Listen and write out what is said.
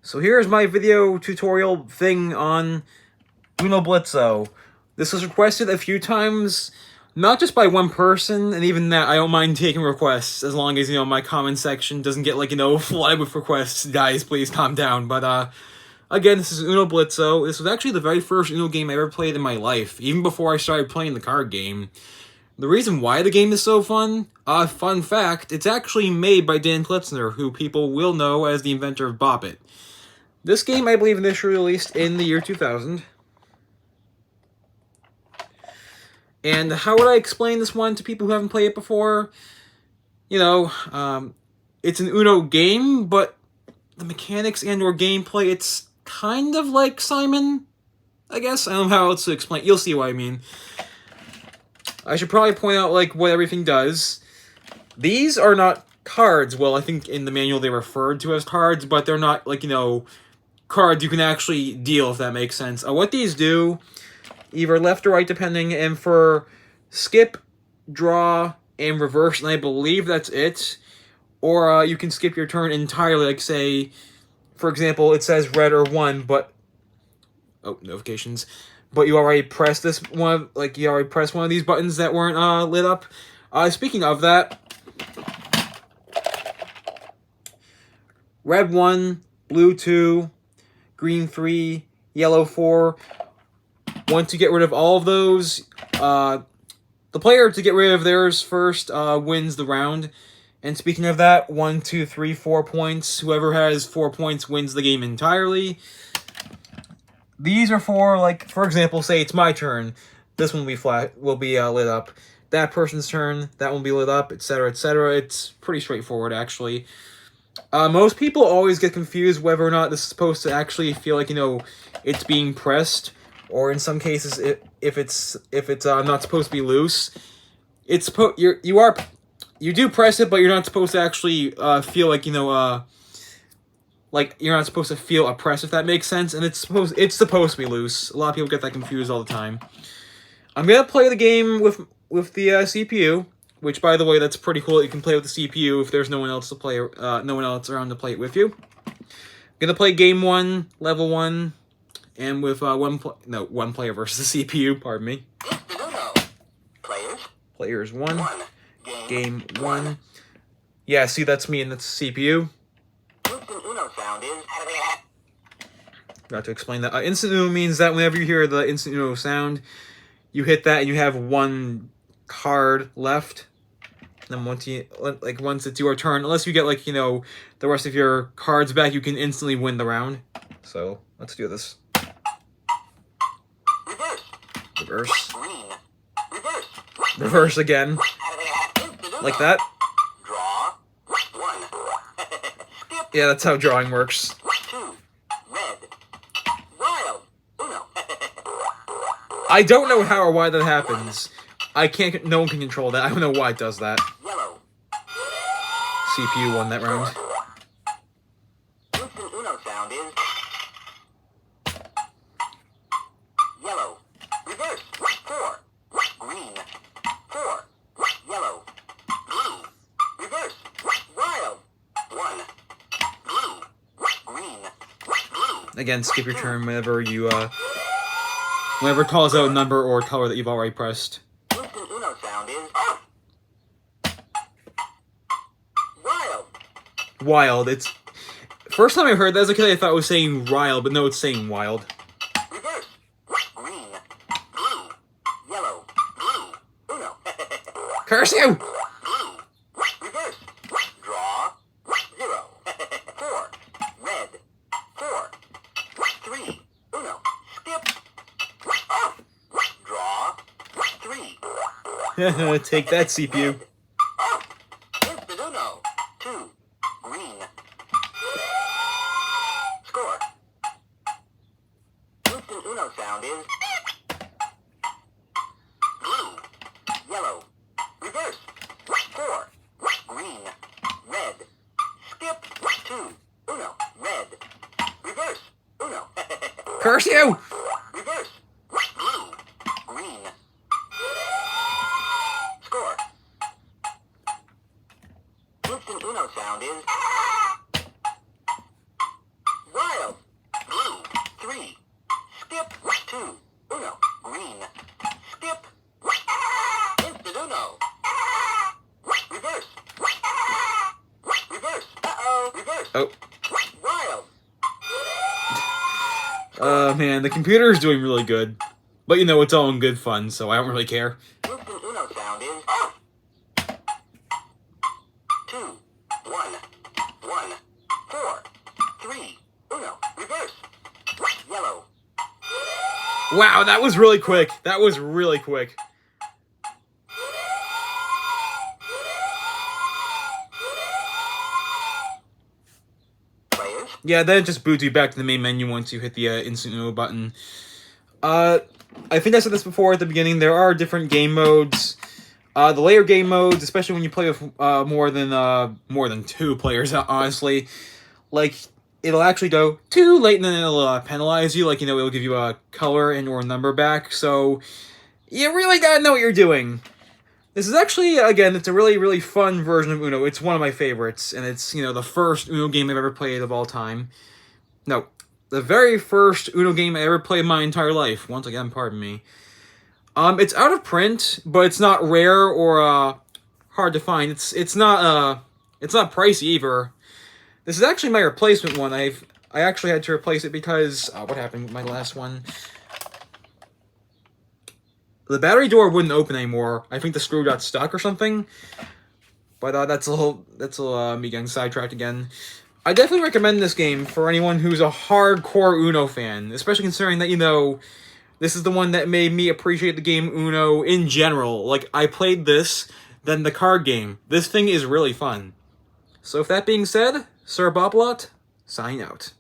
So here's my video tutorial thing on UNO Blitzo. This was requested a few times, not just by one person, and even that I don't mind taking requests, as long as, my comment section doesn't get, flooded with requests. Guys, please calm down. But, again, this is UNO Blitzo. This was actually the very first UNO game I ever played in my life, even before I started playing the card game. The reason why the game is so fun, fun fact, it's actually made by Dan Klitzner, who people will know as the inventor of Bop-It. This game, I believe, initially released in the year 2000. And how would I explain this one to people who haven't played it before? It's an UNO game, but the mechanics and or gameplay, it's kind of like Simon, I guess. I don't know how else to explain. You'll see what I mean. I should probably point out, what everything does. These are not cards. Well, I think in the manual they referred to as cards, but they're not, cards you can actually deal, if that makes sense. What these do, either left or right depending, and for skip, draw, and reverse, and I believe that's it. Or you can skip your turn entirely, like say, for example, it says red or 1, but... Oh, notifications. But you already pressed this one, you already pressed one of these buttons that weren't lit up. Speaking of that, red 1, blue 2, green 3, yellow 4. Once you get rid of all of those, the player to get rid of theirs first wins the round. And speaking of that, 1, 2, 3, 4 points. Whoever has 4 points wins the game entirely. These are for, for example, say it's my turn. This one will be lit up. That person's turn, that one will be lit up, etc., etc. It's pretty straightforward, actually. Most people always get confused whether or not this is supposed to actually feel like, it's being pressed, or in some cases, if it's not supposed to be loose. You do press it, but you're not supposed to actually feel like, you're not supposed to feel a press, if that makes sense, and it's supposed to be loose. A lot of people get that confused all the time. I'm gonna play the game with the CPU, which, by the way, that's pretty cool that you can play with the CPU if there's no one else to play, no one else around to play it with you. I'm gonna play game 1, level 1, and with one player versus the CPU. Pardon me. Players 1. Game 1. Yeah, see, that's me and that's the CPU. Got to explain that. Instant UNO means that whenever you hear the instant UNO sound, you hit that and you have one card left. And then once it's your turn, unless you get the rest of your cards back, you can instantly win the round. So let's do this. Reverse. Reverse again. Like that. Yeah, that's how drawing works. I don't know how or why that happens. No one can control that. I don't know why it does that. CPU won that round. Instant UNO sound is yellow. Reverse. 4. Green. 4. Yellow. Blue. Reverse. Wild. 1. Blue. Green. Blue. Again, skip your turn whenever whenever it calls out a number or color that you've already pressed. Instant UNO sound is wild. Wild. It's first time I heard that as a kid, I thought it was saying wild, but no, it's saying wild. Reverse. Green. Blue. Yellow. Blue. UNO. Curse you! Blue. Reverse. Draw. 0. 4. Red. 4. 3. UNO. Skip. Draw. 3. Take that, CPU. Instant UNO. 2. Green. Score. Instant UNO sound is blue. Yellow. Reverse. 4. Green. Red. Skip. 2. UNO. Red. Reverse. UNO. Curse you! Reverse. Blue. Green. Score. Instant UNO sound is wild. 3. Skip 2. Uno. Green. Skip. Instant Uno. Reverse. Reverse. Uh-oh. Reverse. Oh. Wild. Man, the computer is doing really good. But you know, it's all in good fun, so I don't really care. Instant Uno sound is 2, 1, 1, 4, 3. Uno. Reverse. Yellow. Wow, that was really quick. That was really quick. Players. Yeah, then it just boots you back to the main menu once you hit the Instant Uno button. I think I said this before at the beginning, there are different game modes. The layer game modes, especially when you play with more than 2 players, honestly, like, it'll actually go too late and then it'll penalize you, like, you know, it'll give you a color and or number back, so you really gotta know what you're doing. This is actually, again, it's a really, really fun version of Uno. It's one of my favorites, and it's, you know, the first Uno game I've ever played of all time. No, the very first Uno game I ever played in my entire life. Once again, pardon me. It's out of print, but it's not rare or hard to find. It's not pricey either. This is actually my replacement one. I actually had to replace it because what happened with my last one? The battery door wouldn't open anymore. I think the screw got stuck or something. But that's a little me getting sidetracked again. I definitely recommend this game for anyone who's a hardcore Uno fan, especially considering that, you know, this is the one that made me appreciate the game Uno in general. Like, I played this, then the card game. This thing is really fun. So, with that being said, Sir Bop-A-Lot, signing out.